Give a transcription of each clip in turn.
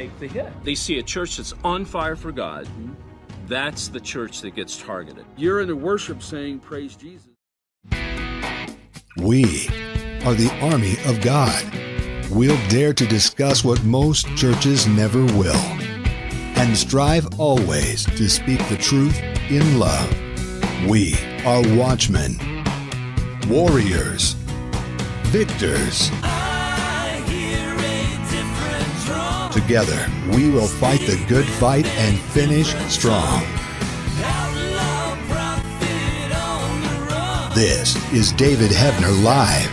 take the hit. They see a church that's on fire for God. That's the church that gets targeted. You're in the worship saying, praise Jesus. We are the army of God. We'll dare to discuss what most churches never will, and strive always to speak the truth in love. We are watchmen, warriors, victors. Together, we will fight the good fight and finish strong. This is David Hebner Live.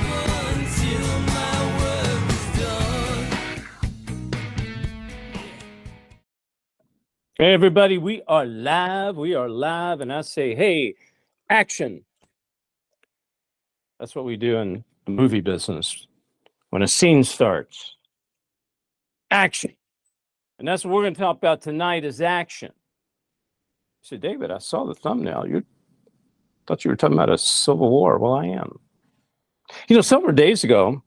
Hey, everybody, we are live, and I say, hey, action. That's what we do in the movie business. When a scene starts, action. And that's what we're going to talk about tonight is action. You say, David, I saw the thumbnail. You thought you were talking about a civil war. Well, I am. You know, several days ago,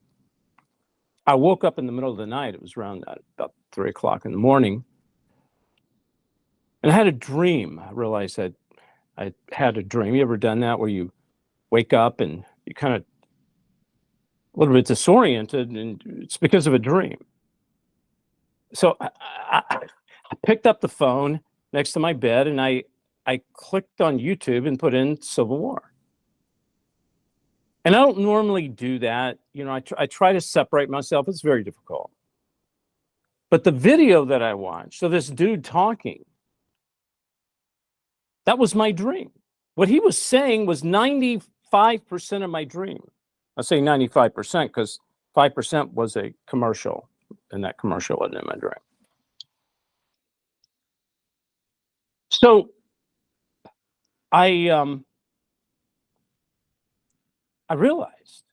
I woke up in the middle of the night. It was around about 3 o'clock in the morning. And I had a dream. I realized that I had a dream. You ever done that where you wake up and you kind of a little bit disoriented, and it's because of a dream. So I picked up the phone next to my bed and I clicked on YouTube and put in Civil War. And I don't normally do that. You know, I try to separate myself. It's very difficult. But the video that I watched, so this dude talking, that was my dream. What he was saying was 95% of my dream. I say 95% because 5% was a commercial, and that commercial wasn't in my dream. So I realized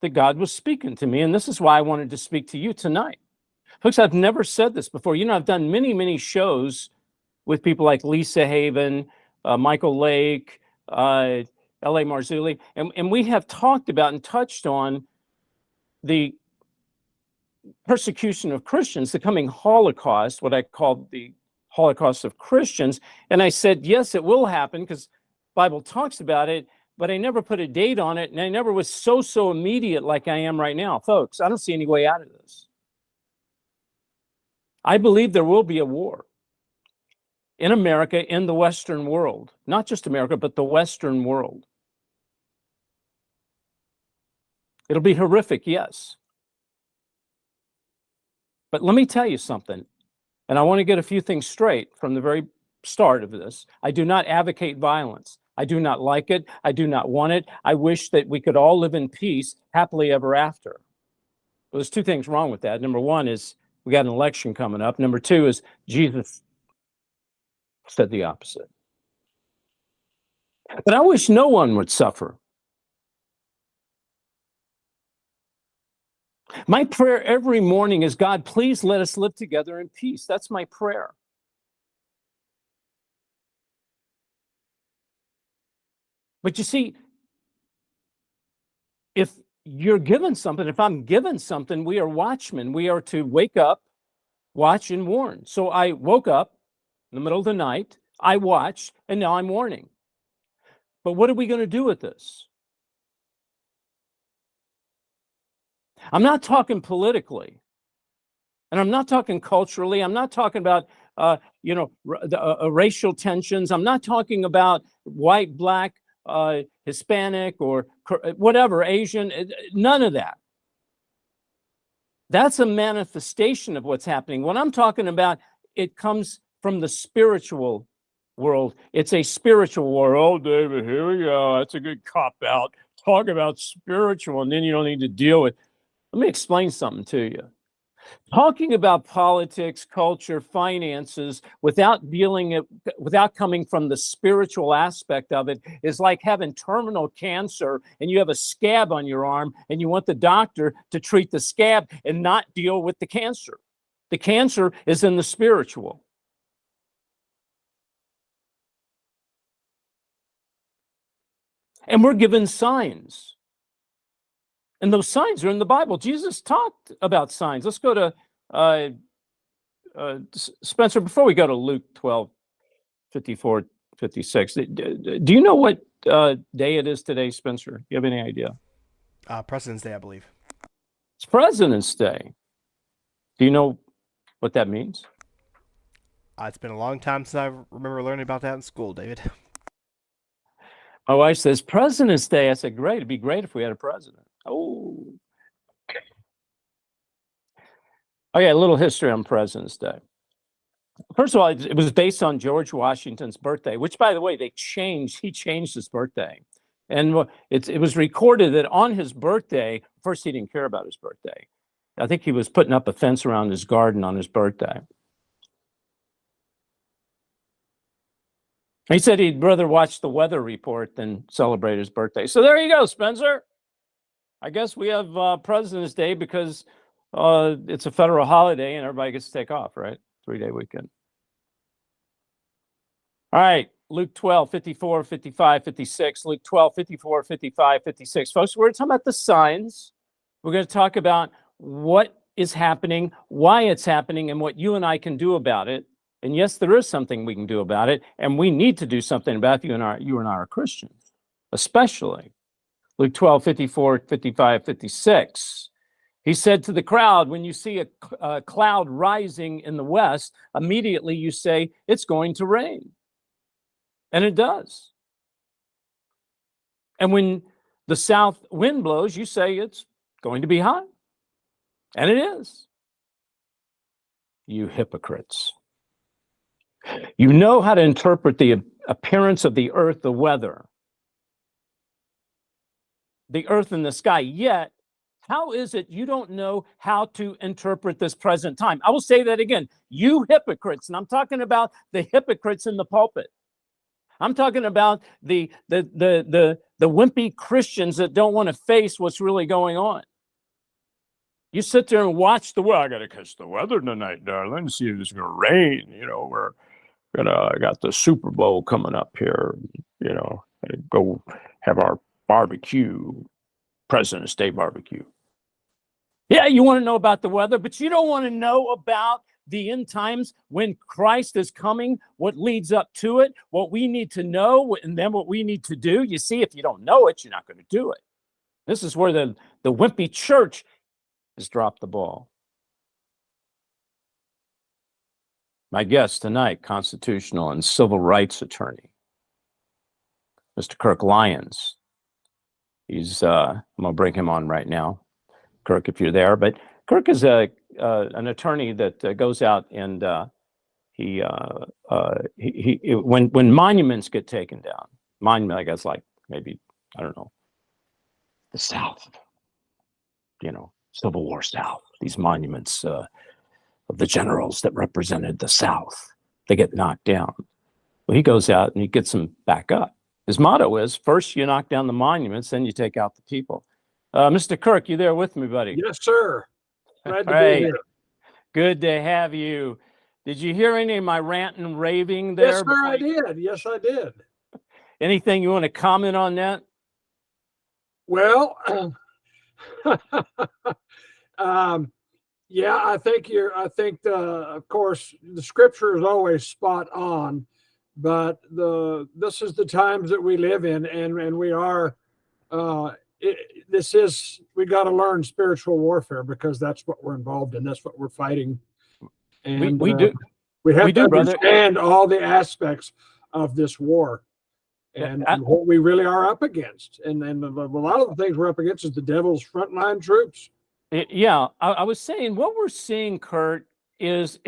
that God was speaking to me, and this is why I wanted to speak to you tonight. Folks, I've never said this before. You know, I've done many, many shows with people like Lisa Haven, Michael Lake, L.A. Marzulli, and we have talked about and touched on the persecution of Christians, the coming Holocaust, what I call the Holocaust of Christians. And I said, yes, it will happen because the Bible talks about it, but I never put a date on it, and I never was so immediate like I am right now. Folks, I don't see any way out of this. I believe there will be a war in America, in the Western world. Not just America, but the Western world. It'll be horrific, yes. But let me tell you something, and I want to get a few things straight from the very start of this. I do not advocate violence. I do not like it. I do not want it. I wish that we could all live in peace, happily ever after. But there's two things wrong with that. Number one is we got an election coming up. Number two is Jesus said the opposite. But I wish no one would suffer. My prayer every morning is, God, please let us live together in peace. That's my prayer. But you see, if you're given something, if I'm given something, we are watchmen. We are to wake up, watch, and warn. So I woke up in the middle of the night, I watched, and now I'm warning. But what are we going to do with this? I'm not talking politically, and I'm not talking culturally. I'm not talking about, racial tensions. I'm not talking about white, black, Hispanic, or whatever, Asian, none of that. That's a manifestation of what's happening. What I'm talking about, it comes from the spiritual world. It's a spiritual war. Oh, David, here we go. That's a good cop-out. Talk about spiritual, and then you don't need to deal with. Let me explain something to you. Talking about politics, culture, finances, without coming from the spiritual aspect of it is like having terminal cancer and you have a scab on your arm and you want the doctor to treat the scab and not deal with the cancer. The cancer is in the spiritual. And we're given signs. And those signs are in the Bible. Jesus talked about signs. Let's go to Spencer, before we go to Luke 12, 54, 56, do you know what day it is today, Spencer? Do you have any idea? President's Day, I believe. It's President's Day. Do you know what that means? It's been a long time since I remember learning about that in school, David. My wife says, President's Day. I said, great. It'd be great if we had a president. Oh. Okay, a little history on President's Day. First of all, it was based on George Washington's birthday, which, by the way, he changed his birthday. And it was recorded that on his birthday, first he didn't care about his birthday. I think he was putting up a fence around his garden on his birthday. He said he'd rather watch the weather report than celebrate his birthday. So there you go, Spencer. I guess we have President's Day because it's a federal holiday and everybody gets to take off, right? 3-day weekend. All right, Luke 12, 54, 55, 56. Luke 12, 54, 55, 56. Folks, we're talking about the signs. We're going to talk about what is happening, why it's happening, and what you and I can do about it. And yes, there is something we can do about it, and we need to do something about it. You and I are Christians, especially. Luke 12, 54, 55, 56. He said to the crowd, when you see a cloud rising in the west, immediately you say, it's going to rain. And it does. And when the south wind blows, you say it's going to be hot. And it is. You hypocrites. You know how to interpret the appearance of the earth, the weather, the earth and the sky, yet how is it you don't know how to interpret this present time? I will say that again. You hypocrites, and I'm talking about the hypocrites in the pulpit. I'm talking about the wimpy Christians that don't want to face what's really going on. You sit there and watch the weather. I got to catch the weather tonight, darling. See if it's going to rain. You know, I got the Super Bowl coming up here. You know, go have our barbecue, President's Day barbecue. Yeah, you want to know about the weather, but you don't want to know about the end times when Christ is coming, what leads up to it, what we need to know, and then what we need to do. You see, if you don't know it, you're not going to do it. This is where the wimpy church has dropped the ball. My guest tonight, constitutional and civil rights attorney, Mr. Kirk Lyons. I'm going to bring him on right now. Kirk, if you're there. But Kirk is an attorney that goes out and when monuments get taken down, I guess like maybe, I don't know, the South, you know, Civil War South, these monuments of the generals that represented the South, they get knocked down. Well, he goes out and he gets them back up. His motto is, first you knock down the monuments, then you take out the people. Mr. Kirk, you there with me, buddy? Yes, sir. Glad to Hey, be here. good to have you. Did you hear any of my rant and raving there? Yes, sir, I did. Yes, I did. Anything you want to comment on that? Well, yeah, I think of course, the scripture is always spot on, but this is the times that we live in, and we are, we got to learn spiritual warfare because that's what we're involved in. That's what we're fighting. And we do. We have to brother. understand all the aspects of this war and what we really are up against. And a lot of the things we're up against is the devil's frontline troops. Yeah, I was saying what we're seeing, Kurt, is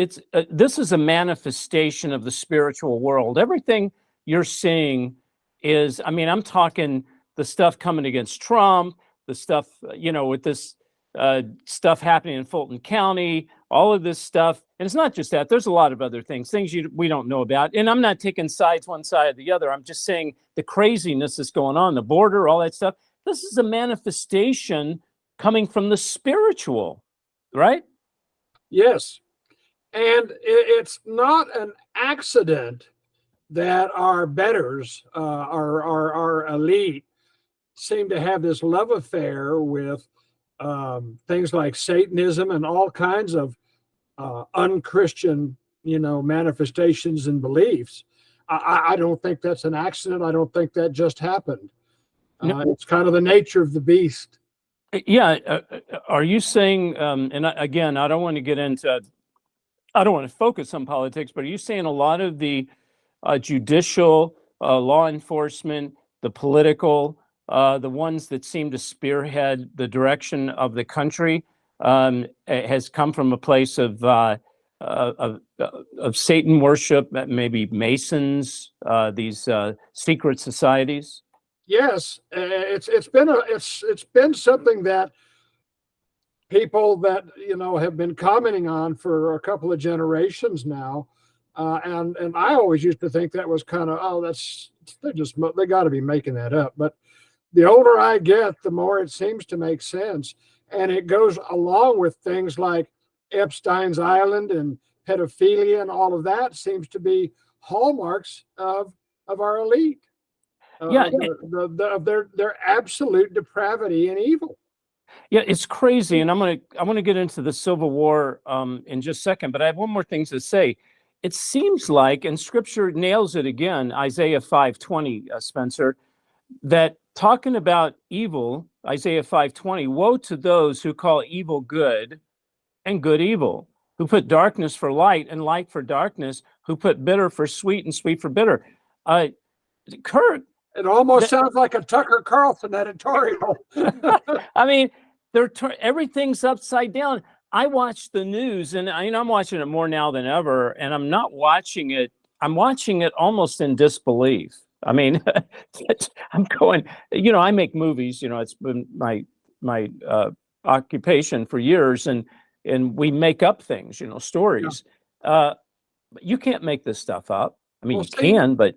this is a manifestation of the spiritual world. Everything you're seeing is, I mean, I'm talking the stuff coming against Trump, the stuff, you know, with this stuff happening in Fulton County, all of this stuff. And it's not just that. There's a lot of other things we don't know about. And I'm not taking sides one side or the other. I'm just saying the craziness that's going on, the border, all that stuff. This is a manifestation coming from the spiritual, right? Yes. And it's not an accident that our betters, our elite, seem to have this love affair with things like Satanism and all kinds of unchristian, manifestations and beliefs. I don't think that's an accident. I don't think that just happened. It's kind of the nature of the beast. Yeah. Are you saying, again, I don't want to focus on politics, but are you saying a lot of the judicial, law enforcement, the political, the ones that seem to spearhead the direction of the country has come from a place of Satan worship, maybe Masons, these secret societies? Yes, it's been something that people that have been commenting on for a couple of generations now, and I always used to think that was kind of they got to be making that up. But the older I get, the more it seems to make sense, and it goes along with things like Epstein's Island and pedophilia, and all of that seems to be hallmarks of our elite. Yeah, of their absolute depravity and evil. Yeah, it's crazy, and I want to get into the Civil War in just a second, but I have one more thing to say. It seems like, and Scripture nails it again, Isaiah 5:20, Spencer, that talking about evil, Isaiah 5:20, woe to those who call evil good and good evil, who put darkness for light and light for darkness, who put bitter for sweet and sweet for bitter. Kirk, it almost sounds like a Tucker Carlson editorial. I mean, everything's upside down. I watch the news, and I'm watching it more now than ever, and I'm not watching it. I'm watching it almost in disbelief. I mean, I'm going, I make movies, it's been my occupation for years, and we make up things, stories. Yeah. But you can't make this stuff up. I mean, you can, but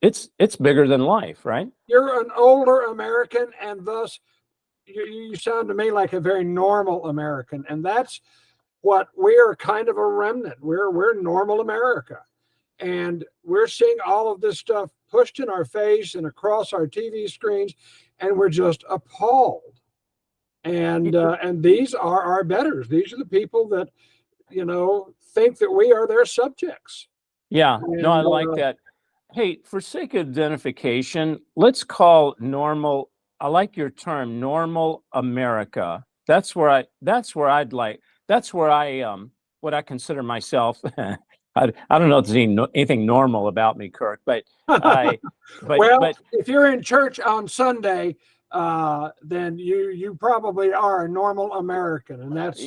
it's bigger than life, right? You're an older American, and thus you sound to me like a very normal American, and that's what we're kind of a remnant. We're normal America, and we're seeing all of this stuff pushed in our face and across our TV screens, and we're just appalled. And these are our betters. These are the people that think that we are their subjects. Yeah, no, I like that. Hey, for sake of identification, let's call normal. I like your term, normal America. That's where I what I consider myself. I don't know if there's anything normal about me, Kirk, but if you're in church on Sunday, then you probably are a normal American, and that's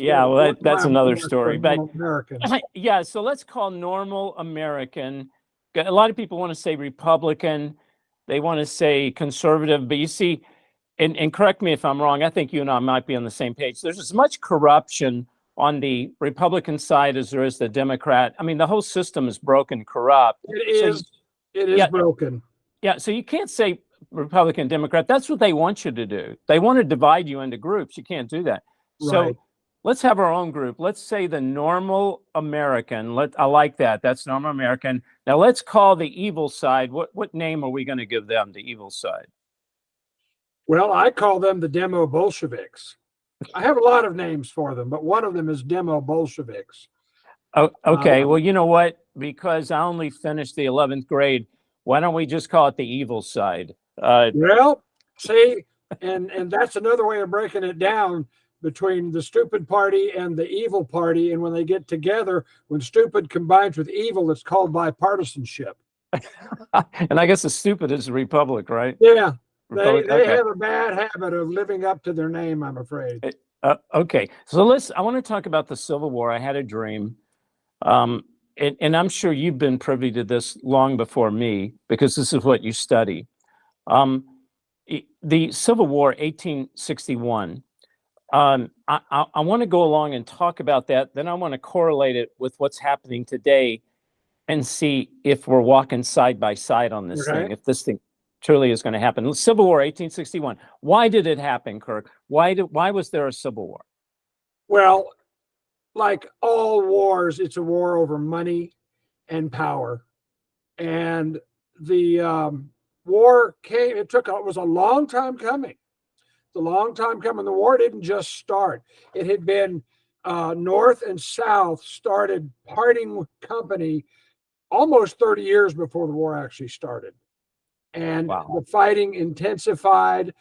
that's another story. But American. Yeah, so let's call normal American. A lot of people want to say Republican, they want to say conservative, but you see, and correct me if I'm wrong, I think you and I might be on the same page. There's as much corruption on the Republican side as there is the Democrat. I mean, the whole system is broken, corrupt. It is broken. Yeah, so you can't say Republican, Democrat. That's what they want you to do. They want to divide you into groups. You can't do that. Right. So let's have our own group. Let's say the normal American. I like that. That's normal American. Now let's call the evil side. What name are we going to give them, the evil side? Well, I call them the Demo Bolsheviks. I have a lot of names for them, but one of them is Demo Bolsheviks. Oh, okay. Well, you know what? Because I only finished the 11th grade, why don't we just call it the evil side? Well, see, and that's another way of breaking it down between the stupid party and the evil party. And when they get together, when stupid combines with evil, it's called bipartisanship. And I guess the stupid is the Republic, right? Yeah. They have a bad habit of living up to their name, I'm afraid. Okay. So I want to talk about the Civil War. I had a dream. And I'm sure you've been privy to this long before me, because this is what you study. The Civil War, 1861. I want to go along and talk about that. Then I want to correlate it with what's happening today and see if we're walking side by side on this thing, if this thing truly is going to happen. Civil War, 1861. Why did it happen, Kirk? Why was there a Civil War? Well, like all wars, it's a war over money and power. And the war came, it was a long time coming. It's a long time coming. The war didn't just start. It had been North and South started parting with company almost 30 years before the war actually started. And the fighting intensified,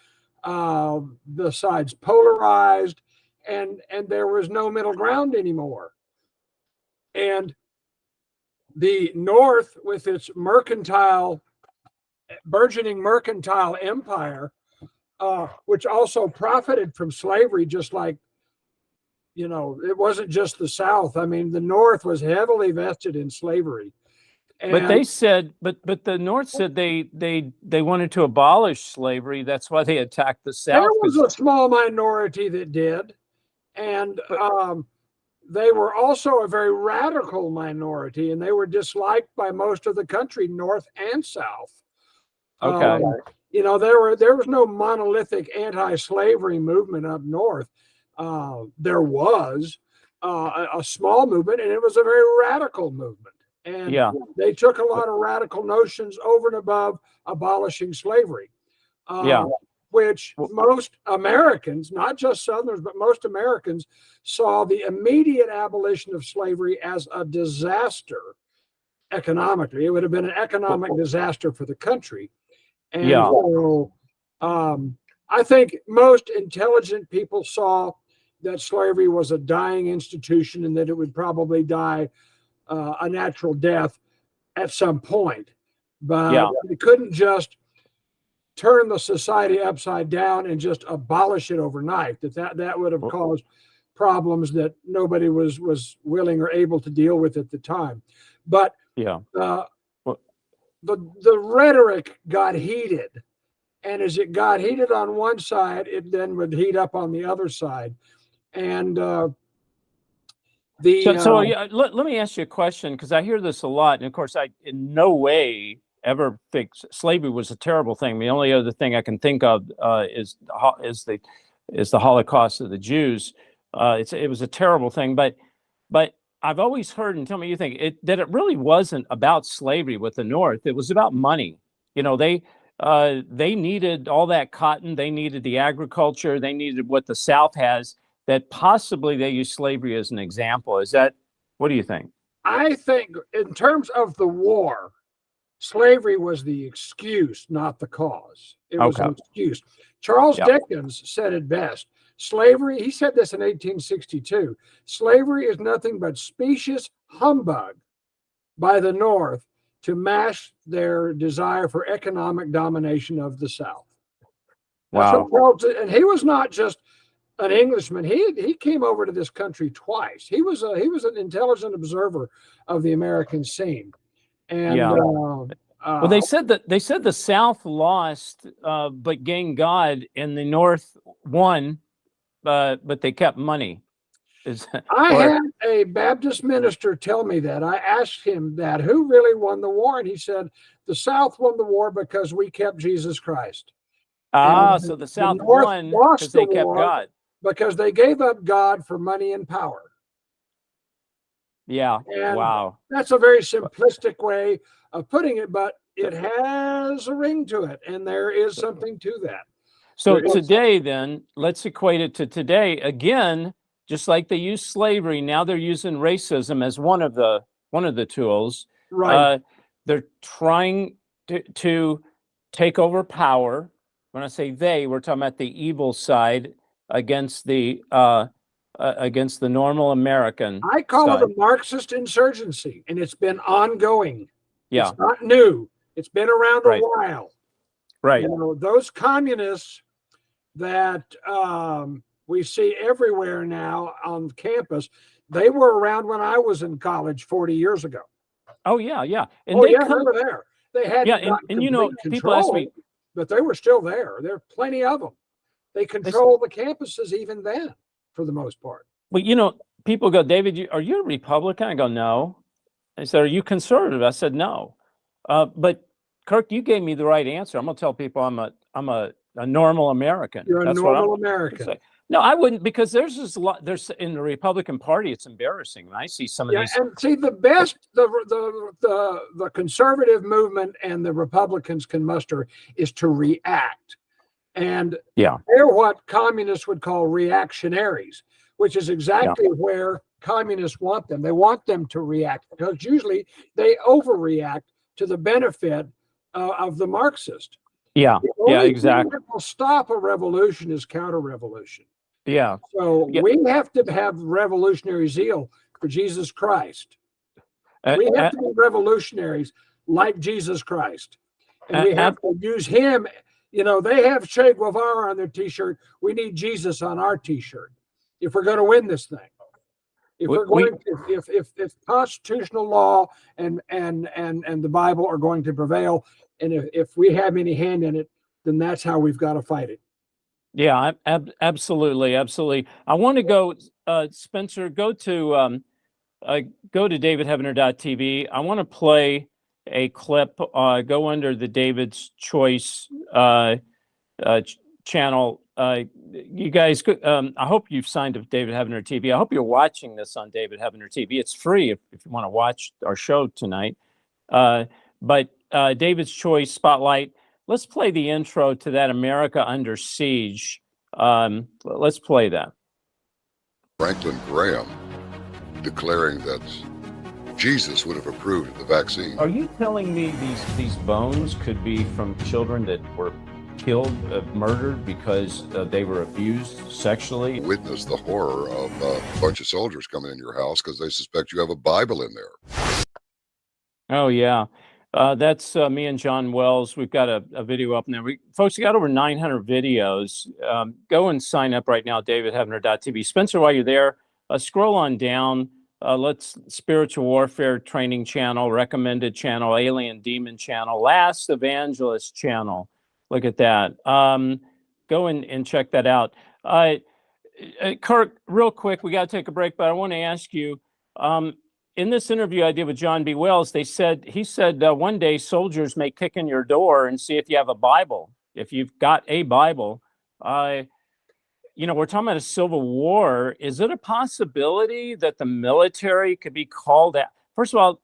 the sides polarized, and there was no middle ground anymore. And the North, with its burgeoning mercantile empire, which also profited from slavery, just like, it wasn't just the South. I mean, the North was heavily vested in slavery. But they said, but the North said they wanted to abolish slavery. That's why they attacked the South. There was a small minority that did, and they were also a very radical minority, and they were disliked by most of the country, North and South. Okay. There was no monolithic anti-slavery movement up North. There was a small movement, and it was a very radical movement. And they took a lot of radical notions over and above abolishing slavery, which most Americans, not just Southerners, but most Americans, saw the immediate abolition of slavery as a disaster economically. It would have been an economic disaster for the country. And so I think most intelligent people saw that slavery was a dying institution and that it would probably die a natural death at some point. But they couldn't just turn the society upside down and just abolish it overnight. That would have caused problems that nobody was willing or able to deal with at the time. But the rhetoric got heated, and as it got heated on one side, it then would heat up on the other side. And let me ask you a question, because I hear this a lot, and of course I in no way ever think slavery was a terrible thing. The only other thing I can think of is the Holocaust of the Jews. It was a terrible thing, but I've always heard, and tell me you think, that it really wasn't about slavery with the North. It was about money. They needed all that cotton. They needed the agriculture. They needed what the South has. That possibly they use slavery as an example. What do you think? I think in terms of the war, slavery was the excuse, not the cause. It was an excuse. Charles Dickens said it best. Slavery, he said this in 1862, slavery is nothing but specious humbug by the North to mask their desire for economic domination of the South. Wow. And he was not just an Englishman. He came over to this country twice. He was an intelligent observer of the American scene. And well, they said the South lost, but gained God, and the North won, but they kept money. I had a Baptist minister tell me that. I asked him that, who really won the war? And he said, the South won the war because we kept Jesus Christ. So the South won because they kept God. Because they gave up God for money and power. Yeah. And wow. That's a very simplistic way of putting it, but it has a ring to it, and there is something to that. So today, then, let's equate it to today. Again, just like they used slavery, now they're using racism as one of the tools. Right. They're trying to take over power. When I say they, we're talking about the evil side against the normal American. I call it a Marxist insurgency, and it's been ongoing. Yeah. It's not new. It's been around a while. Right. Those communists that we see everywhere now on campus, they were around when I was in college 40 years ago. Oh, yeah. And they were there. They had people ask me, but they were still there. There are plenty of them. They control the campuses even then, for the most part. Well, people go, David, are you a Republican? I go, no. They said, are you conservative? I said, no. But Kirk, you gave me the right answer. I'm going to tell people I'm a normal American. You're a normal American. No, I wouldn't, because there's just a lot. There's in the Republican Party, it's embarrassing. I see some of these. And see, the best the conservative movement and the Republicans can muster is to react. And they're what communists would call reactionaries, which is exactly where communists want them. They want them to react because usually they overreact to the benefit of the Marxist. Yeah, The only exactly. thing that will stop a revolution is counter-revolution. Yeah. So we have to have revolutionary zeal for Jesus Christ. We have to be revolutionaries like Jesus Christ. And we have to use him. You know, they have Che Guevara on their T-shirt. We need Jesus on our T-shirt if we're going to win this thing. If we're going, if constitutional law and the Bible are going to prevail, and if we have any hand in it, then that's how we've got to fight it. Yeah, absolutely. I want to go, Spencer. Go to davidheavener.tv. I want to play a clip. Go under the David's Choice channel. You guys, I hope you've signed up David Heavener TV. I hope you're watching this on David Heavener TV. It's free if you want to watch our show tonight. But David's Choice Spotlight. Let's play the intro to that America Under Siege. Let's play that. Franklin Graham declaring that Jesus would have approved of the vaccine. Are you telling me these bones could be from children that were killed, murdered because they were abused sexually? Witness the horror of a bunch of soldiers coming in your house because they suspect you have a Bible in there. Oh, yeah. That's me and John Wells. We've got a video up now. Folks, we got over 900 videos. Go and sign up right now, davidheavener.tv. Spencer, while you're there, scroll on down. Let's Spiritual Warfare Training Channel, Recommended Channel, Alien Demon Channel, Last Evangelist Channel. Look at that. Go and check that out. Kirk, real quick, we got to take a break, but I want to ask you, in this interview I did with John B. Wells, he said one day soldiers may kick in your door and see if you have a Bible, if you've got a Bible. We're talking about a civil war. Is it a possibility that the military could be called out? First of all,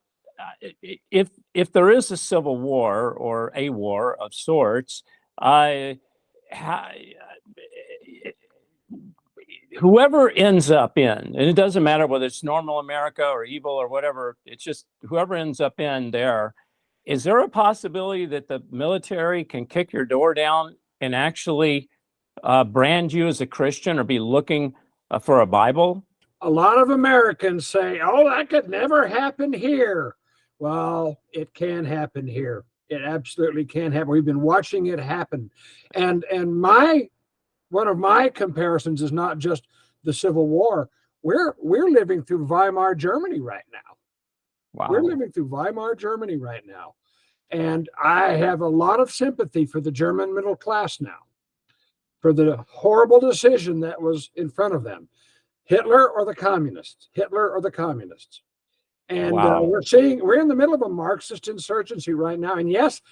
if there is a civil war or a war of sorts, whoever ends up in, and it doesn't matter whether it's normal America or evil or whatever, it's just whoever ends up in there, is there a possibility that the military can kick your door down and actually brand you as a Christian or be looking for a Bible? A lot of Americans say, oh, that could never happen here. Well, it can happen here. It absolutely can happen. We've been watching it happen. And one of my comparisons is not just the Civil War. We're living through Weimar Germany right now. Wow. We're living through Weimar Germany right now. And I have a lot of sympathy for the German middle class now, for the horrible decision that was in front of them. Hitler or the communists? Hitler or the communists? And wow. We're in the middle of a Marxist insurgency right now. And yes,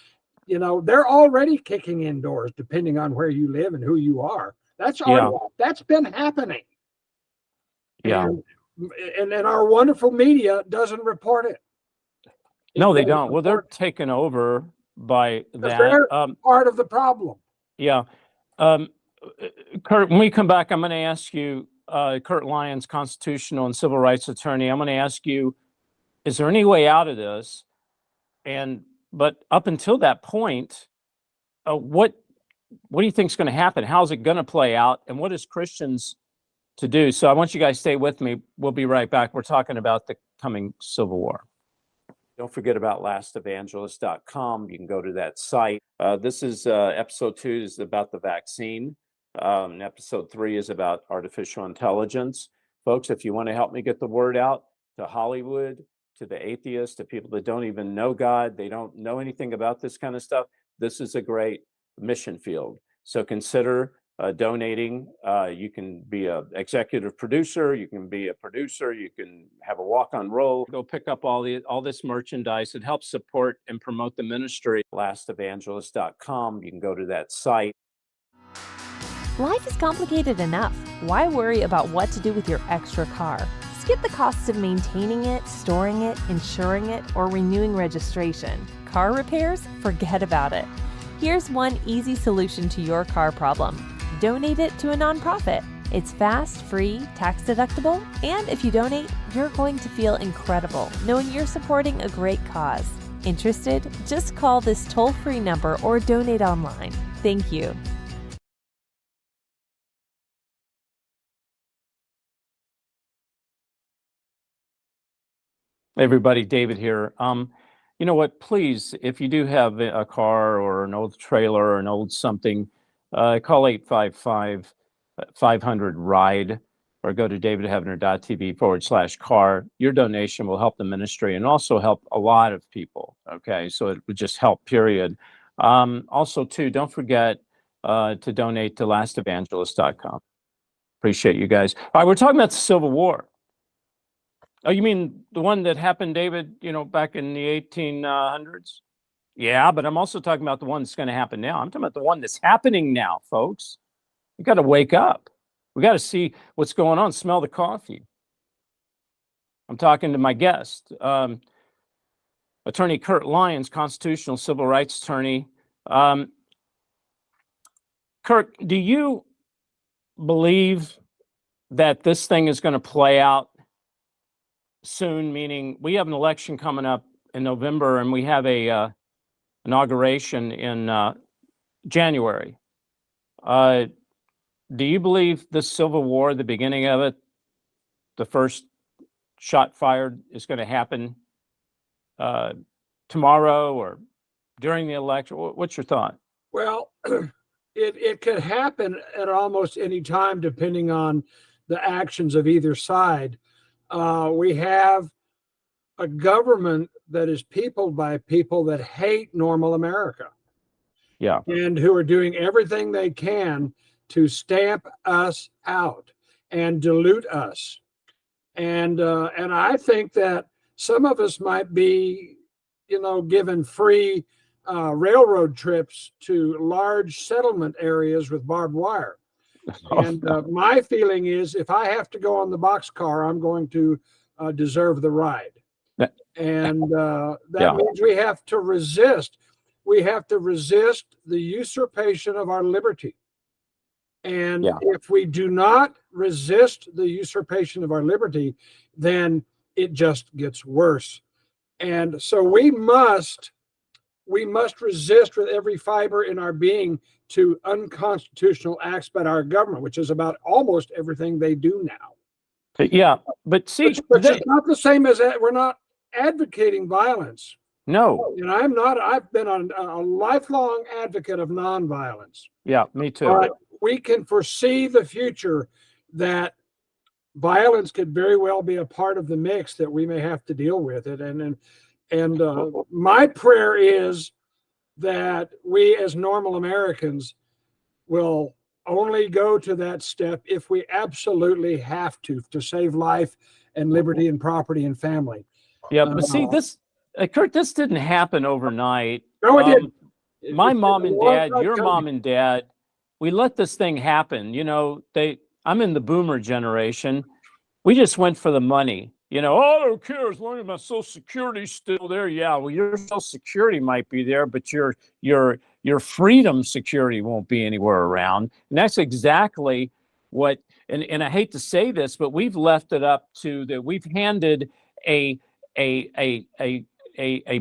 they're already kicking in doors, depending on where you live and who you are. That's been happening. Yeah. And our wonderful media doesn't report it. No, they don't. Well, they're taken over by that. They're part of the problem. Yeah. Kurt, when we come back, I'm going to ask you, Kurt Lyons, constitutional and civil rights attorney, I'm going to ask you, is there any way out of this? But up until that point, what do you think is going to happen? How's it going to play out? And what is Christians to do? So I want you guys to stay with me. We'll be right back. We're talking about the coming Civil War. Don't forget about lastevangelist.com. You can go to that site. This is episode 2 is about the vaccine. Episode 3 is about artificial intelligence. Folks, if you want to help me get the word out to Hollywood, to the atheists, to people that don't even know God, they don't know anything about this kind of stuff, this is a great mission field. So consider donating. You can be an executive producer, you can be a producer, you can have a walk-on role. Go pick up all this merchandise. It helps support and promote the ministry. LastEvangelist.com. You can go to that site. Life is complicated enough. Why worry about what to do with your extra car? Skip the costs of maintaining it, storing it, insuring it, or renewing registration. Car repairs? Forget about it. Here's one easy solution to your car problem. Donate it to a nonprofit. It's fast, free, tax deductible, and if you donate, you're going to feel incredible knowing you're supporting a great cause. Interested? Just call this toll-free number or donate online. Thank you. Hey, everybody, David here. You know what? Please, if you do have a car or an old trailer or an old something, call 855-500-RIDE or go to davidheavener.tv/car. Your donation will help the ministry and also help a lot of people. Okay, so it would just help, period. Also, too, don't forget to donate to lastevangelist.com. Appreciate you guys. All right, we're talking about the Civil War. Oh, you mean the one that happened, David, back in the 1800s? Yeah, but I'm also talking about the one that's going to happen now. I'm talking about the one that's happening now, folks. You got to wake up. We got to see what's going on, smell the coffee. I'm talking to my guest, Attorney Kirk Lyons, constitutional civil rights attorney. Kirk, do you believe that this thing is going to play out soon, meaning we have an election coming up in November and we have a inauguration in January. Do you believe the Civil War, the beginning of it, the first shot fired, is going to happen tomorrow or during the election? What's your thought? Well, it could happen at almost any time, depending on the actions of either side. We have a government that is peopled by people that hate normal America. Yeah. And who are doing everything they can to stamp us out and dilute us. And I think that some of us might be, given free railroad trips to large settlement areas with barbed wire. And my feeling is, if I have to go on the boxcar, I'm going to deserve the ride. And that means we have to resist. We have to resist the usurpation of our liberty. And if we do not resist the usurpation of our liberty, then it just gets worse. And so we must resist with every fiber in our being to unconstitutional acts by our government, which is about almost everything they do now. Yeah, but see, but it's not the same as that. We're not advocating violence. No. And I'm not. I've been a lifelong advocate of nonviolence. Yeah, me too. But we can foresee the future that violence could very well be a part of the mix that we may have to deal with it. And my prayer is that we as normal Americans will only go to that step if we absolutely have to save life and liberty and property and family. Yeah, but see, this, Kurt, this didn't happen overnight. No, it didn't. My mom and dad, your mom and dad, we let this thing happen. I'm in the boomer generation. We just went for the money. I don't care as long as my Social Security's still there. Yeah, well, your Social Security might be there, but your freedom security won't be anywhere around. And that's exactly what. And I hate to say this, but we've left it up to that. We've handed a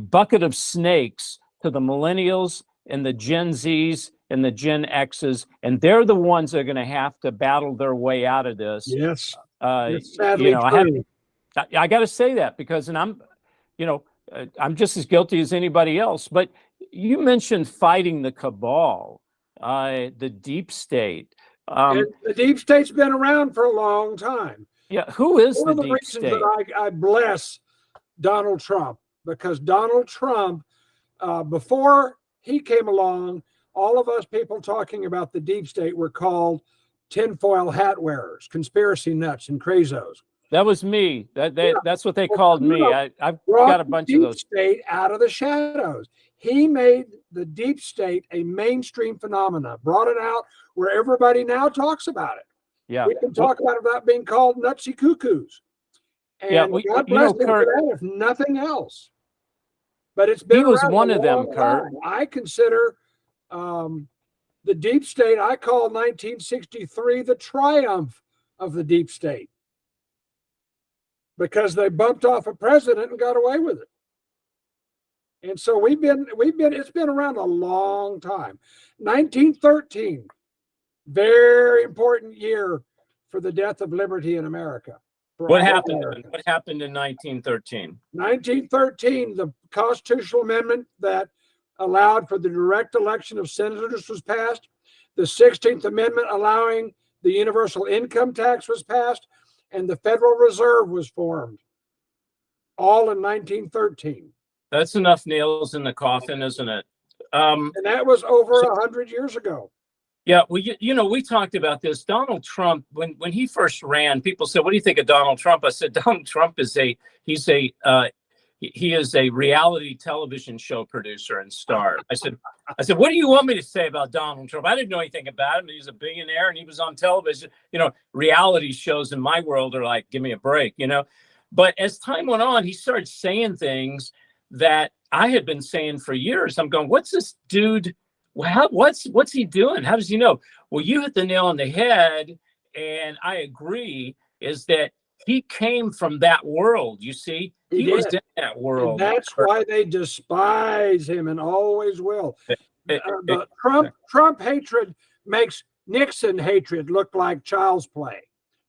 bucket of snakes to the millennials and the Gen Zs and the Gen Xs, and they're the ones that are going to have to battle their way out of this. Yes, sadly true. I got to say that because, and I'm just as guilty as anybody else. But you mentioned fighting the cabal, the deep state. The deep state's been around for a long time. Yeah, who is One the of the deep reasons state? that I bless Donald Trump, because Donald Trump, before he came along, all of us people talking about the deep state were called tinfoil hat wearers, conspiracy nuts, and crazos. That was me. That's what they called me. I've got a bunch of those. State out of the shadows. He made the deep state a mainstream phenomena, brought it out where everybody now talks about it. Yeah, we can talk about it without being called nutsy cuckoos. And God bless him for that, if nothing else. But it's been. He was one of them, Kurt. I consider the the deep state, I call 1963 the triumph of the deep state, because they bumped off a president and got away with it. And so it's been around a long time. 1913, very important year for the death of liberty in America. What happened in 1913? 1913, the constitutional amendment that allowed for the direct election of senators was passed. The 16th Amendment allowing the universal income tax was passed, and the Federal Reserve was formed, all in 1913. That's enough nails in the coffin, isn't it? And that was over 100 years ago. Yeah, well, we talked about this. Donald Trump, when he first ran, people said, "What do you think of Donald Trump?" I said, Donald Trump is he is a reality television show producer and star. I said, what do you want me to say about Donald Trump? I didn't know anything about him. He's a billionaire and he was on television. Reality shows in my world are like, give me a break, But as time went on, he started saying things that I had been saying for years. I'm going, what's this dude? What's he doing? How does he know? Well, you hit the nail on the head, and I agree, is that he came from that world, you see? He was in that world. And that's why they despise him and always will. The Trump hatred makes Nixon hatred look like child's play.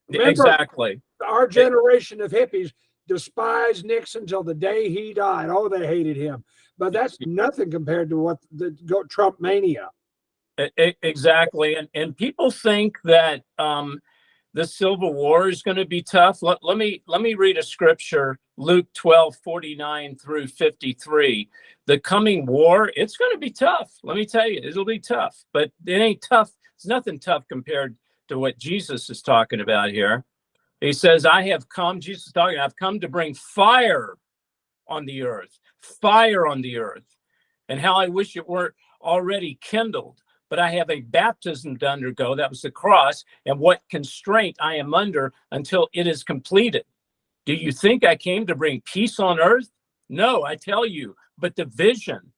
Remember, exactly. Our generation of hippies despised Nixon till the day he died. Oh, they hated him. But that's nothing compared to what the Trump mania. Exactly. And people think that the Civil War is going to be tough. Let me read a scripture, Luke 12:49 through 53. The coming war, it's going to be tough. Let me tell you, it'll be tough. But it ain't tough. It's nothing tough compared to what Jesus is talking about here. He says, I've come to bring fire on the earth, and how I wish it were already kindled. But I have a baptism to undergo, that was the cross, and what constraint I am under until it is completed. Do you think I came to bring peace on earth? No, I tell you, but division.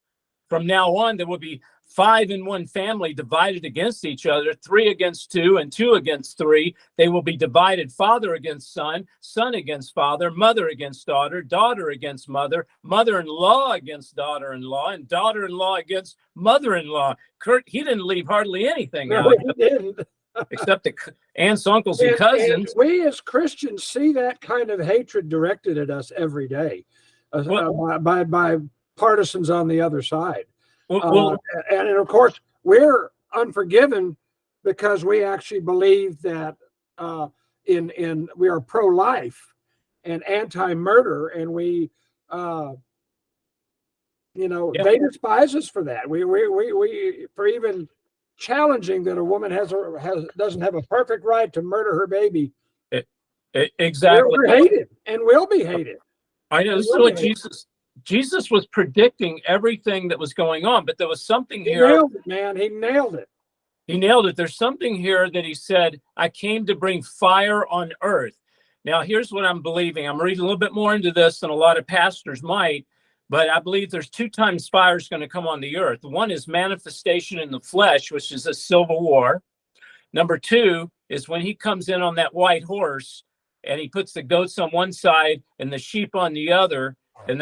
From now on, there will be 5 in one family divided against each other, 3 against 2, and 2 against 3. They will be divided, father against son, son against father, mother against daughter, daughter against mother, mother-in-law against daughter-in-law, and daughter-in-law against mother-in-law. Kirk, he didn't leave hardly anything out, except the aunts, uncles, and cousins. And we as Christians see that kind of hatred directed at us every day by partisans on the other side. And of course, we're unforgiven because we actually believe that we are pro-life and anti-murder, and we they despise us for that. We for even challenging that a woman doesn't have a perfect right to murder her baby. Exactly. We're hated and will be hated. I know. This is what Jesus was predicting everything that was going on, but there was something here. He nailed it, man. He nailed it. He nailed it. There's something here that he said, I came to bring fire on earth. Now, here's what I'm believing. I'm reading a little bit more into this than a lot of pastors might, but I believe there's 2 times fire is going to come on the earth. One is manifestation in the flesh, which is a civil war. Number 2 is when he comes in on that white horse and he puts the goats on one side and the sheep on the other. And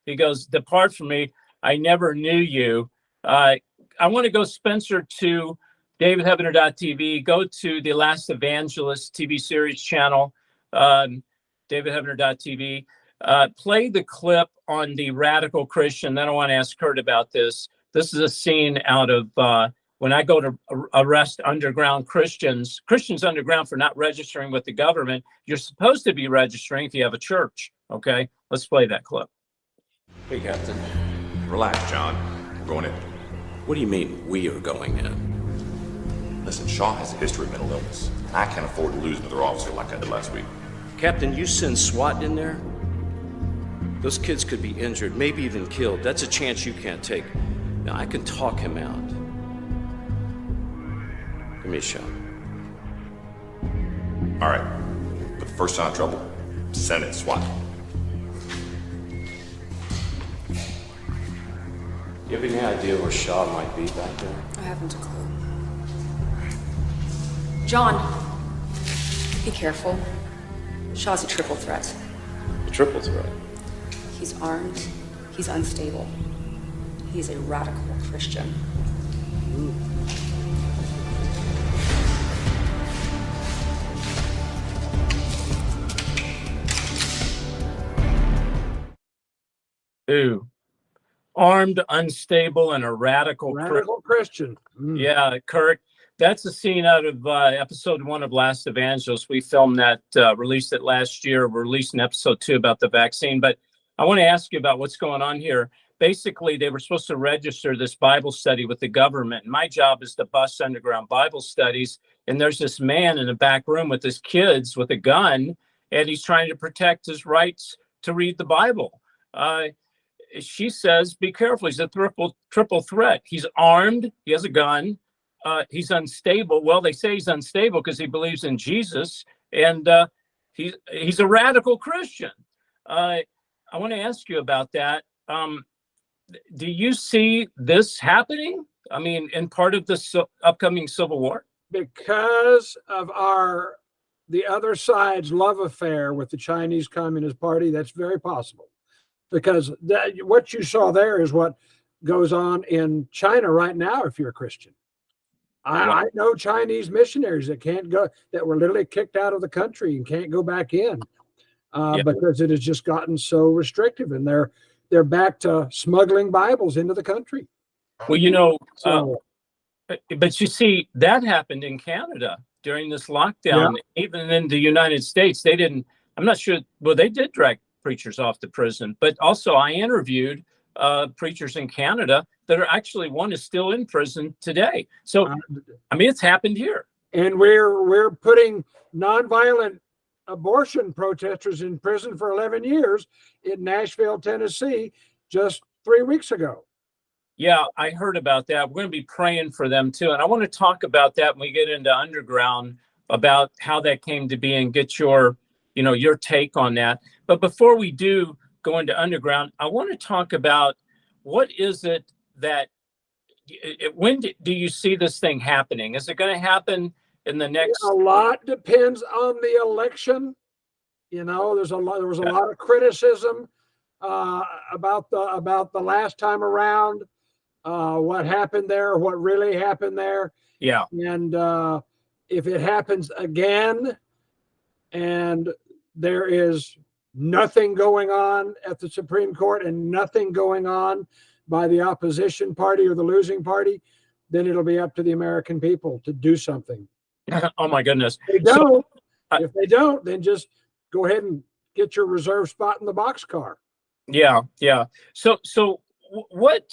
he goes, depart from me. I never knew you. I want to go, Spencer, to davidheavener.tv. Go to the Last Evangelist TV series channel, davidheavener.tv. Play the clip on the radical Christian. Then I want to ask Kurt about this. This is a scene out of when I go to arrest underground Christians underground for not registering with the government. You're supposed to be registering if you have a church. Okay, let's play that clip. Hey, Captain. Relax, John. We're going in. What do you mean, we are going in? Listen, Shaw has a history of mental illness. I can't afford to lose another officer like I did last week. Captain, you send SWAT in there? Those kids could be injured, maybe even killed. That's a chance you can't take. Now, I can talk him out. Give me a shot. All right. But the first sign of trouble, send it, SWAT. You have any idea where Shaw might be back there? I haven't a clue. John, be careful. Shaw's a triple threat. A triple threat. He's armed, he's unstable. He's a radical Christian. Ooh. Armed, unstable, and a radical Christian. Yeah, Kirk. That's a scene out of episode 1 of Last Evangelist. We filmed that, released it last year. We're releasing episode 2 about the vaccine. But I want to ask you about what's going on here. Basically, they were supposed to register this Bible study with the government. And my job is to bust underground Bible studies. And there's this man in the back room with his kids with a gun, and he's trying to protect his rights to read the Bible. She says, be careful. He's a triple threat. He's armed. He has a gun. He's unstable. Well, they say he's unstable because he believes in Jesus, and he's a radical Christian. I want to ask you about that. Do you see this happening? I mean, in part of this upcoming civil war? Because of the other side's love affair with the Chinese Communist Party, that's very possible. Because what you saw there is what goes on in China right now if you're a Christian. I know Chinese missionaries that can't go, that were literally kicked out of the country and can't go back in because it has just gotten so restrictive, and they're back to smuggling Bibles into the country. Well, but you see, that happened in Canada during this lockdown. Even in the United States, they didn't. I'm not sure. Well, they did drag preachers off to prison, but also I interviewed preachers in Canada that are actually, one is still in prison today. So, I mean, it's happened here. And we're putting nonviolent abortion protesters in prison for 11 years in Nashville, Tennessee, just 3 weeks ago. Yeah, I heard about that. We're going to be praying for them too. And I want to talk about that when we get into Underground, about how that came to be and get your take on that. But before we do go into Underground, I want to talk about what is it that, when do you see this thing happening? Is it going to happen in the next? A lot depends on the election. There was a lot of criticism about the last time around, what happened there, what really happened there. Yeah. And if it happens again, and there is nothing going on at the Supreme Court and nothing going on by the opposition party or the losing party, then it'll be up to the American people to do something. Oh my goodness. If they don't, then just go ahead and get your reserve spot in the boxcar. Yeah. So what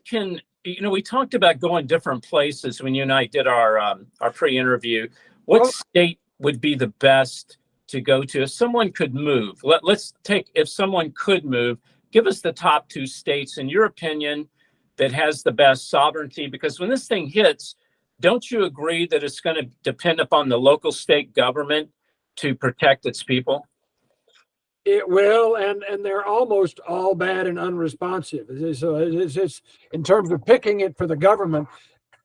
can, we talked about going different places when you and I did our pre-interview. What state would be the best to go to if someone could move? If someone could move, give us the top 2 states, in your opinion, that has the best sovereignty. Because when this thing hits, don't you agree that it's going to depend upon the local state government to protect its people? It will, and they're almost all bad and unresponsive. So it's in terms of picking it for the government,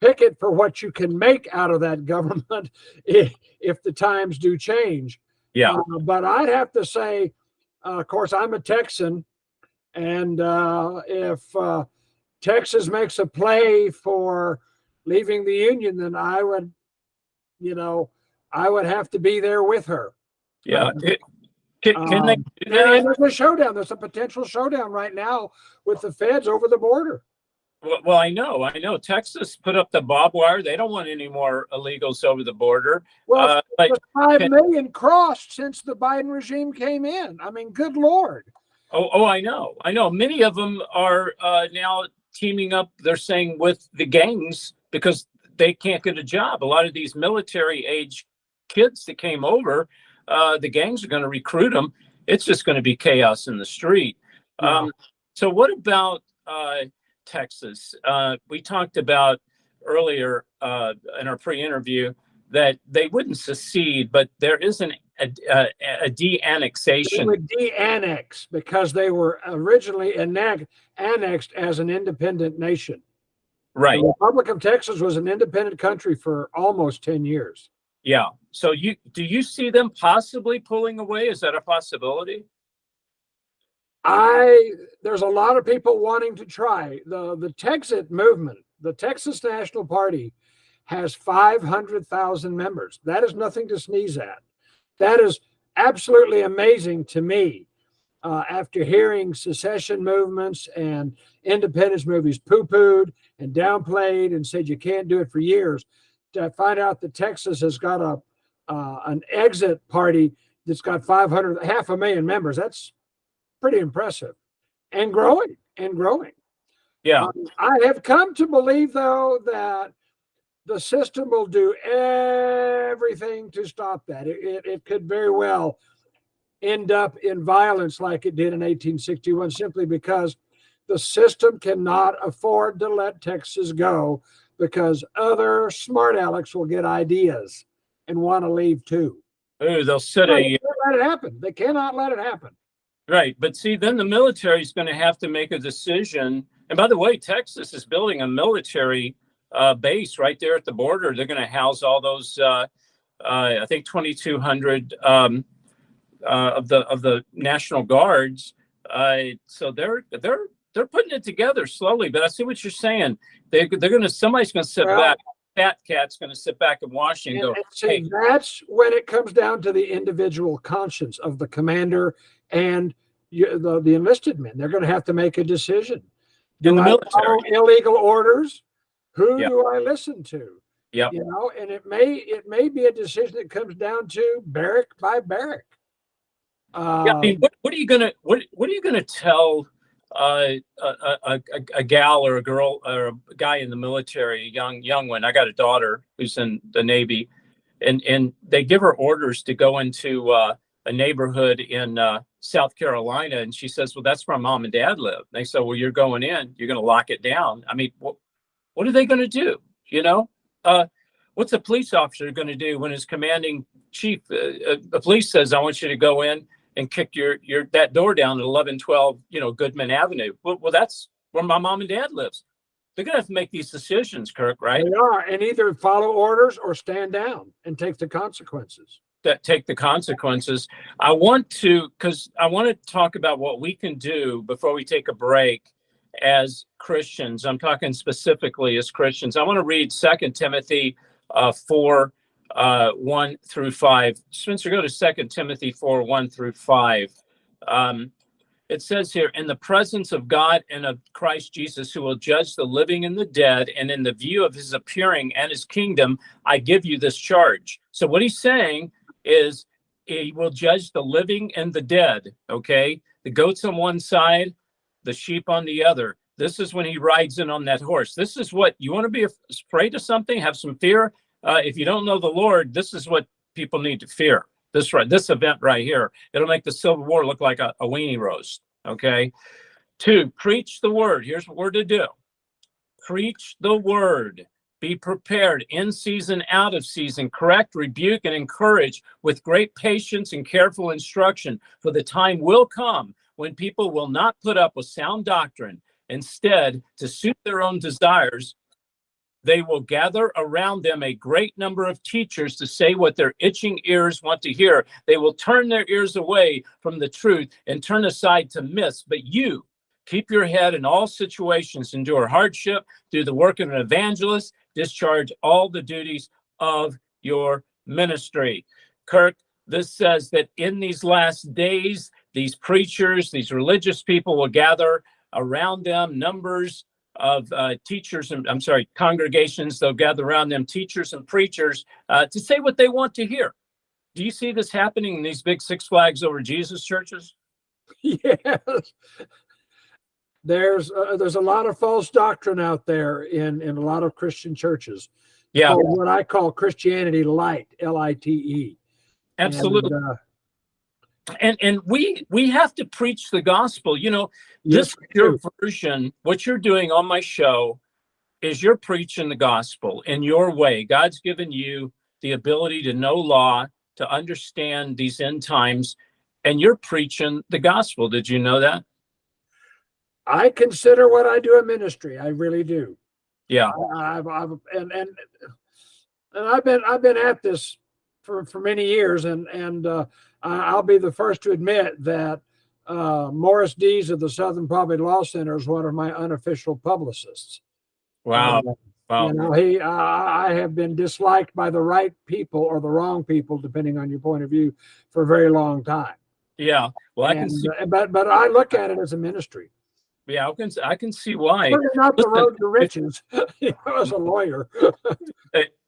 pick it for what you can make out of that government if the times do change. Yeah. But I'd have to say, of course, I'm a Texan, and if Texas makes a play for leaving the Union, then I would have to be there with her. Yeah. Can they do that? And there's a showdown. There's a potential showdown right now with the feds over the border. Well, I know. Texas put up the barbed wire. They don't want any more illegals over the border. Well, 5 million crossed since the Biden regime came in. I mean, good Lord. Oh, I know. Many of them are now teaming up, they're saying, with the gangs because they can't get a job. A lot of these military age kids that came over, the gangs are going to recruit them. It's just going to be chaos in the street. So what about Texas? We talked about earlier in our pre-interview that they wouldn't secede, but there is an a de-annexation. They would de-annex because they were originally annexed as an independent nation. Right. The Republic of Texas was an independent country for almost 10 years. Yeah. So do you see them possibly pulling away? Is that a possibility? There's a lot of people wanting to try. The Texit movement, the Texas National Party, has 500,000 members. That is nothing to sneeze at. That is absolutely amazing to me. After hearing secession movements and independence movies poo-pooed and downplayed and said you can't do it for years, to find out that Texas has got an exit party that's got 500,000 members. That's pretty impressive, and growing and growing. Yeah. I have come to believe, though, that the system will do everything to stop that. It could very well end up in violence like it did in 1861, simply because the system cannot afford to let Texas go, because other smart alecks will get ideas and want to leave too. Ooh, they'll set They can't let it happen. They cannot let it happen. Right. But see, then the military is going to have to make a decision. And by the way, Texas is building a military base right there at the border. They're going to house all those, I think, 2,200 of the National Guards. So they're putting it together slowly. But I see what you're saying. Somebody's going to sit back. Fat cat's going to sit back in Washington and go, see, that's when it comes down to the individual conscience of the commander and the enlisted men. They're going to have to make a decision. In the I military, follow illegal orders? Who do I listen to? Yeah. You know, and it may be a decision that comes down to barrack by barrack. I mean, what are you gonna tell a gal or a girl or a guy in the military, a young one? I got a daughter who's in the Navy, and they give her orders to go into a neighborhood in South Carolina, and she says, "Well, that's where mom and dad live." And they say, "Well, you're going in. You're going to lock it down." I mean, what are they going to do? You know, what's a police officer going to do when his commanding chief, the police, says, "I want you to go in and kick that door down at 1112, Goodman Avenue." Well, that's where my mom and dad lives. They're going to have to make these decisions, Kirk, right? They are, and either follow orders or stand down and take the consequences. I want to talk about what we can do before we take a break as Christians. I'm talking specifically as Christians. I want to read 2 Timothy 4, 1 through 5. Spencer, go to 2 Timothy 4, 1 through 5. It says here, "In the presence of God and of Christ Jesus, who will judge the living and the dead, and in the view of his appearing and his kingdom, I give you this charge." So what he's saying is he will judge the living and the dead, okay? The goats on one side, the sheep on the other. This is when he rides in on that horse. This is what you want to be afraid of something, have some fear. If you don't know the Lord, this is what people need to fear. This event right here. It'll make the Civil War look like a weenie roast, okay? 2, preach the word. Here's what we're to do. Preach the word. Be prepared in season, out of season. Correct, rebuke, and encourage with great patience and careful instruction. For the time will come when people will not put up with sound doctrine. Instead, to suit their own desires, they will gather around them a great number of teachers to say what their itching ears want to hear. They will turn their ears away from the truth and turn aside to myths. But you, keep your head in all situations, endure hardship, do the work of an evangelist, discharge all the duties of your ministry. Kirk, this says that in these last days, these preachers, these religious people will gather around them numbers of congregations. They'll gather around them teachers and preachers to say what they want to hear. Do you see this happening in these big Six Flags Over Jesus churches? Yes. There's a lot of false doctrine out there in a lot of Christian churches. Yeah. What I call Christianity light, L-I-T-E. Absolutely. And we have to preach the gospel. This your version, what you're doing on my show is you're preaching the gospel in your way. God's given you the ability to know law, to understand these end times, and you're preaching the gospel. Did you know that? I consider what I do a ministry. I really do. Yeah. I've been at this for many years, and I'll be the first to admit that Morris Dees of the Southern Poverty Law Center is one of my unofficial publicists. Wow. Wow. You know, I have been disliked by the right people or the wrong people, depending on your point of view, for a very long time. Yeah. Well, I can see. But I look at it as a ministry. Yeah, I can see why. Certainly not the road to riches, as a lawyer.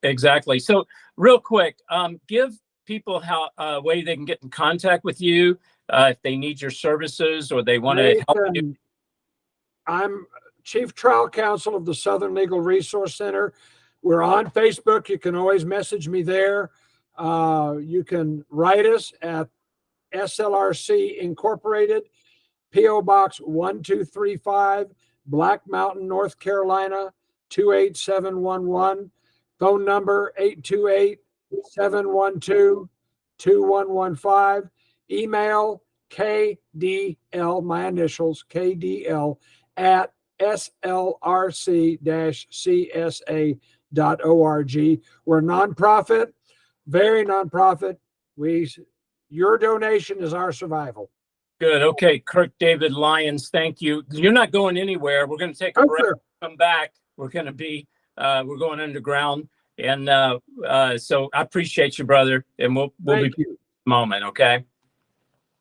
Exactly. So, real quick, give people a way they can get in contact with you if they need your services or they want to help you. I'm Chief Trial Counsel of the Southern Legal Resource Center. We're on Facebook. You can always message me there. You can write us at SLRC Incorporated, P.O. Box 1235, Black Mountain, North Carolina, 28711. Phone number 828-712-2115. Email KDL, my initials, KDL, at slrc-csa.org. We're a nonprofit, very nonprofit. Your donation is our survival. Good. Okay. Kirk David Lyons, thank you. You're not going anywhere. We're going to take a break. Sure. Come back. We're going to be, we're going underground. And so I appreciate you, brother. And we'll be in a moment. Okay.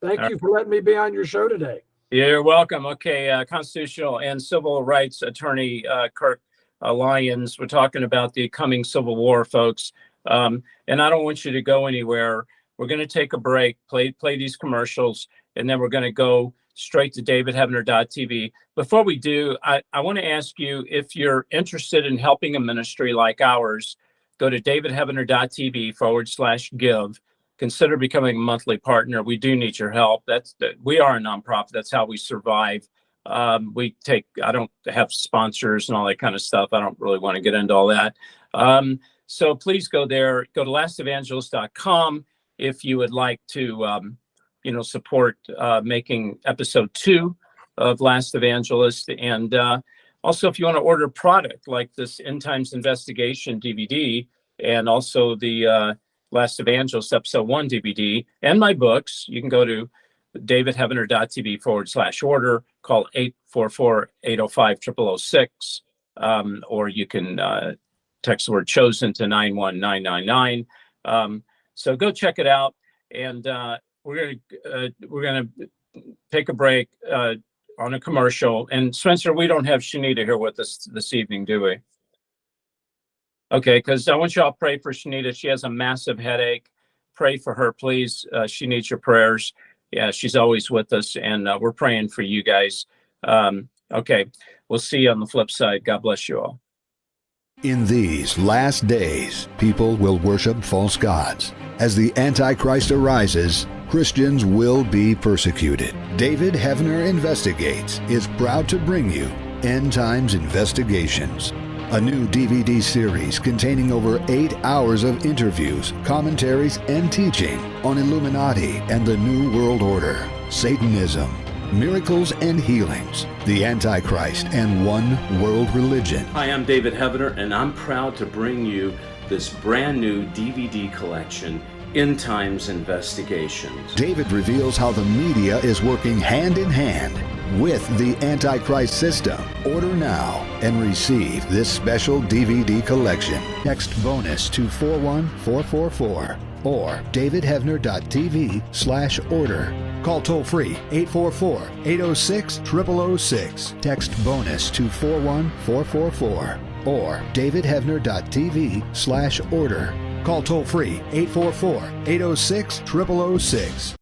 Thank you for letting me be on your show today. You're welcome. Okay. Constitutional and civil rights attorney, Kirk Lyons. We're talking about the coming Civil War, folks. And I don't want you to go anywhere. We're going to take a break, play these commercials, and then we're going to go straight to davidheavener.tv. Before we do, I want to ask you, if you're interested in helping a ministry like ours, go to davidheavener.tv/give. Consider becoming a monthly partner. We do need your help. We are a nonprofit. That's how we survive. I don't have sponsors and all that kind of stuff. I don't really want to get into all that. So please go there. Go to lastevangelist.com if you would like to, support making episode 2 of Last Evangelist. And also, if you want to order a product like this End Times Investigation DVD, and also the Last Evangelist episode 1 DVD, and my books, you can go to davidheavener.tv/order, call 844-805-0006, or you can text the word chosen to 91999. So go check it out. And we're gonna take a break on a commercial. And Spencer, we don't have Shanita here with us this evening, do we? Okay, because I want you all to pray for Shanita. She has a massive headache. Pray for her, please. She needs your prayers. Yeah, she's always with us, and we're praying for you guys. Okay, we'll see you on the flip side. God bless you all. In these last days, people will worship false gods. As the Antichrist arises, Christians will be persecuted. David Heavener Investigates is proud to bring you End Times Investigations, a new DVD series containing over 8 hours of interviews, commentaries, and teaching on Illuminati and the New World Order, Satanism, miracles and healings, the Antichrist, and one world religion. Hi, I'm David Heavener, and I'm proud to bring you this brand new DVD collection, End Times Investigations. David reveals how the media is working hand in hand with the Antichrist system. Order now and receive this special DVD collection. Text bonus to 41444 or davidheavener.tv/order. Call toll free 844-806-0006. Text bonus to 41444 or davidheavener.tv/order. Call toll free 844-806-0006.